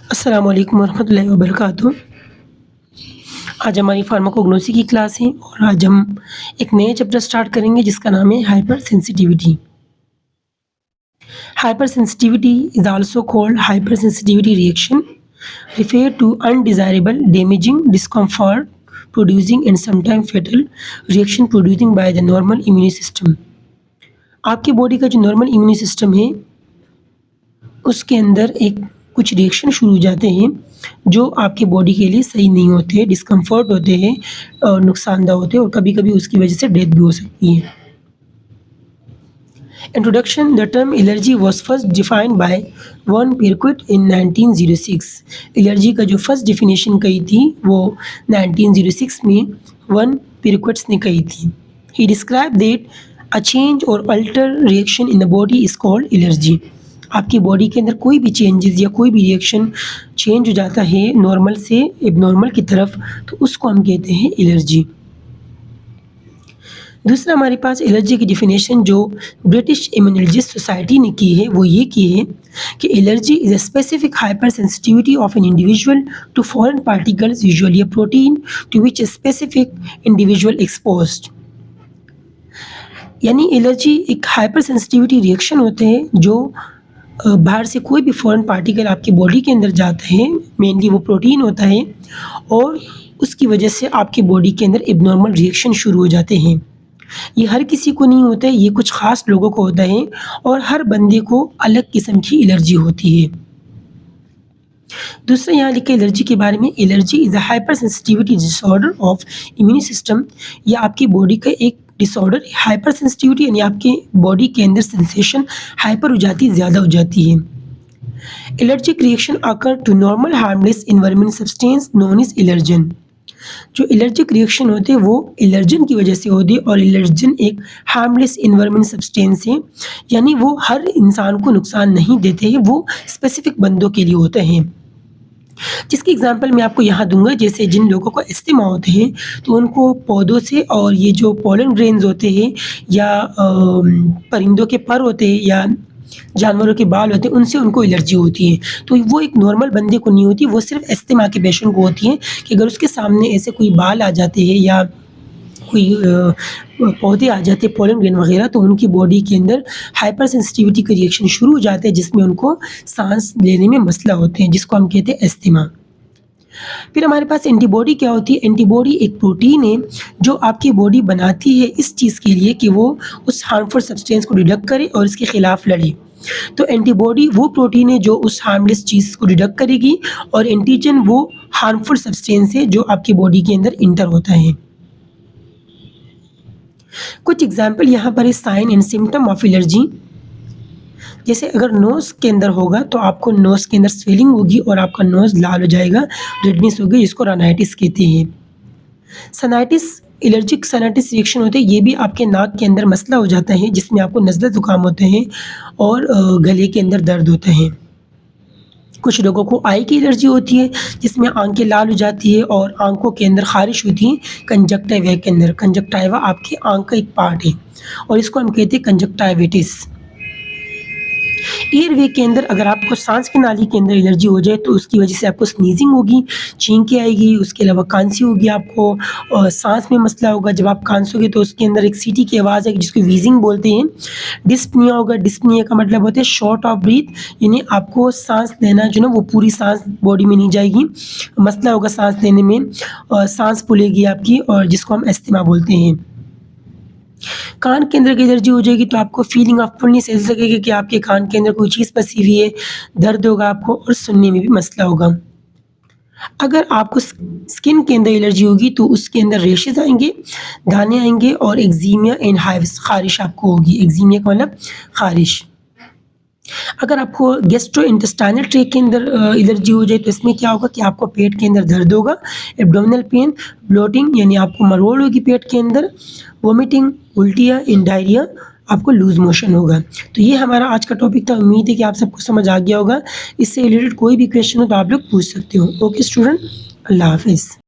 अस्सलामु अलैकुम वरहमतुल्लाहि वबरकातुहू। आज हमारी फार्माकोग्नोसी की क्लास है और आज हम एक नए चैप्टर स्टार्ट करेंगे जिसका नाम है hyper sensitivity. Hyper sensitivity is also called hyper sensitivity reaction refer to undesirable, damaging, discomfort producing and sometimes fatal reaction producing by the normal immune system। आपकी बॉडी का जो नॉर्मल इम्यून सिस्टम है उसके अंदर एक कुछ रिएक्शन शुरू हो जाते हैं जो आपके बॉडी के लिए सही नहीं होते, डिस्कम्फर्ट होते हैं और नुकसानदेह होते हैं और कभी-कभी उसकी वजह से डेथ भी हो सकती है। Introduction: The term allergy was first defined by von Perquet in 1906। Allergy का जो फर्स्ट डेफिनेशन कही थी वो 1906 में वन पेरक्वेट्स ने कही थी। He described that a change or altered reaction in the body is called allergy। आपकी बॉडी के अंदर कोई भी चेंजेस या कोई भी रिएक्शन चेंज हो जाता है नॉर्मल से एबनॉर्मल की तरफ तो उसको हम कहते हैं एलर्जी। दूसरा हमारे पास एलर्जी की डेफिनेशन जो ब्रिटिश इम्यूनोलॉजिस्ट सोसाइटी ने की है वो ये की है कि allergy is a specific hypersensitivity of an individual to foreign particles usually a protein to which a specific individual exposed. यानी एलर्जी एक हाइपर सेंसिटिविटी रिएक्शन होते हैं जो बाहर से कोई भी फॉरेन पार्टिकल आपकी बॉडी के अंदर जाता है, मेनली वो प्रोटीन होता है और उसकी वजह से आपकी बॉडी के अंदर एबनॉर्मल रिएक्शन शुरू हो जाते हैं। ये हर किसी को नहीं होता है, ये कुछ ख़ास लोगों को होता है और हर बंदे को अलग किस्म की एलर्जी होती है। दूसरा यहाँ लिखा एलर्जी के बारे में, allergy is a hyper sensitivity disorder of immune system. ये आपकी बॉडी का एक डिसऑर्डर हाइपर सेंसिटिविटी यानी आपके बॉडी के अंदर सेंसेशन हाइपर हो जाती है, ज़्यादा हो जाती है। Allergic reaction occur to normal harmless environment substance known as allergen. जो एलर्जिक रिएक्शन होते हैं वो एलर्जन की वजह से होती है और एलर्जन एक हार्मलेस एनवायरनमेंट सब्सटेंस है, यानी वो हर इंसान को नुकसान नहीं देते हैं, वो स्पेसिफिक बंदों के लिए होते हैं। जिसकी एग्जांपल मैं आपको यहाँ दूंगा, जैसे जिन लोगों को अस्थमा होते हैं तो उनको पौधों से और ये जो पोलन ग्रेन्स होते हैं या परिंदों के पर होते हैं या जानवरों के बाल होते हैं उनसे उनको एलर्जी होती है। तो वो एक नॉर्मल बंदे को नहीं होती, वो सिर्फ अस्थमा के पेशेंट को होती है कि अगर उसके सामने ऐसे कोई बाल आ जाते हैं या कोई पौधे आ जाते हैं पोलन ग्रेन वगैरह तो उनकी बॉडी के अंदर हाइपर सेंसिटिविटी का रिएक्शन शुरू हो जाते हैं जिसमें उनको सांस लेने में मसला होते हैं, जिसको हम कहते हैं अस्थमा। फिर हमारे पास एंटीबॉडी क्या होती है? एंटीबॉडी एक प्रोटीन है जो आपकी बॉडी बनाती है इस चीज़ के लिए कि वो उस हार्मफुल सब्सटेंस को डिटेक्ट करे और इसके खिलाफ लड़े। तो एंटीबॉडी वो प्रोटीन है जो उस हार्मलेस चीज़ को डिटेक्ट करेगी और एंटीजन वो हार्मफुल सब्सटेंस है जो आपकी बॉडी के अंदर इंटर होता है। कुछ एग्जाम्पल यहाँ पर है sign and symptom of allergy. जैसे अगर नोज़ के अंदर होगा तो आपको नोज़ के अंदर स्वेलिंग होगी और आपका नोज़ लाल हो जाएगा, रेडनेस होगी, जिसको राइनाइटिस कहते हैं। साइनाइटिस एलर्जिक साइनाइटिस रिएक्शन होते हैं, ये भी आपके नाक के अंदर मसला हो जाता है जिसमें आपको नज़ला ज़ुकाम होते हैं और गले के अंदर दर्द होता है। कुछ लोगों को आई की एलर्जी होती है जिसमें आंखें लाल हो जाती है और आंखों के अंदर ख़ारिश होती है कंजक्टिवा के अंदर। कंजक्टिवा आपकी आंख का एक पार्ट है और इसको हम कहते हैं कंजक्टिविटिस। एयरवे के अंदर अगर आपको सांस की नाली के अंदर एलर्जी हो जाए तो उसकी वजह से आपको स्नीजिंग होगी, छींकें आएगी, उसके अलावा खांसी होगी आपको और सांस में मसला होगा। जब आप खांसोगे तो उसके अंदर एक सीटी की आवाज़ आएगी जिसको वीजिंग बोलते हैं। डिस्पनिया होगा, डिस्पनिया का मतलब होता है शॉर्ट ऑफ ब्रीथ, यानी आपको सांस लेना जो ना वो पूरी सांस बॉडी में नहीं जाएगी, मसला होगा सांस लेने में और सांस फूलेगी आपकी और जिसको हम अस्थमा बोलते हैं। कान के अंदर की एलर्जी हो जाएगी तो आपको फीलिंग ऑफ फुलनेस ऐसे लगेगा कि आपके कान के अंदर कोई चीज़ फंसी हुई है, दर्द होगा आपको और सुनने में भी मसला होगा। अगर आपको स्किन के अंदर एलर्जी होगी तो उसके अंदर रेशेस आएंगे, दाने आएंगे और एक्जीमिया एंड हाइव्स खारिश आपको होगी। एक्जीमिया का मतलब खारिश। अगर आपको गैस्ट्रोइंटेस्टाइनल ट्रैक्ट के अंदर एलर्जी हो जाए तो इसमें क्या होगा कि आपको पेट के अंदर दर्द होगा, एब्डोमिनल पेन, ब्लोटिंग यानी आपको मरोड़ होगी पेट के अंदर, वोमिटिंग, उल्टियाँ एंड डायरिया, आपको लूज़ मोशन होगा। तो ये हमारा आज का टॉपिक था। उम्मीद है कि आप सबको समझ आ गया होगा। इससे रिलेटेड कोई भी क्वेश्चन हो तो आप लोग पूछ सकते हो। ओके स्टूडेंट, अल्लाह हाफ़िज़।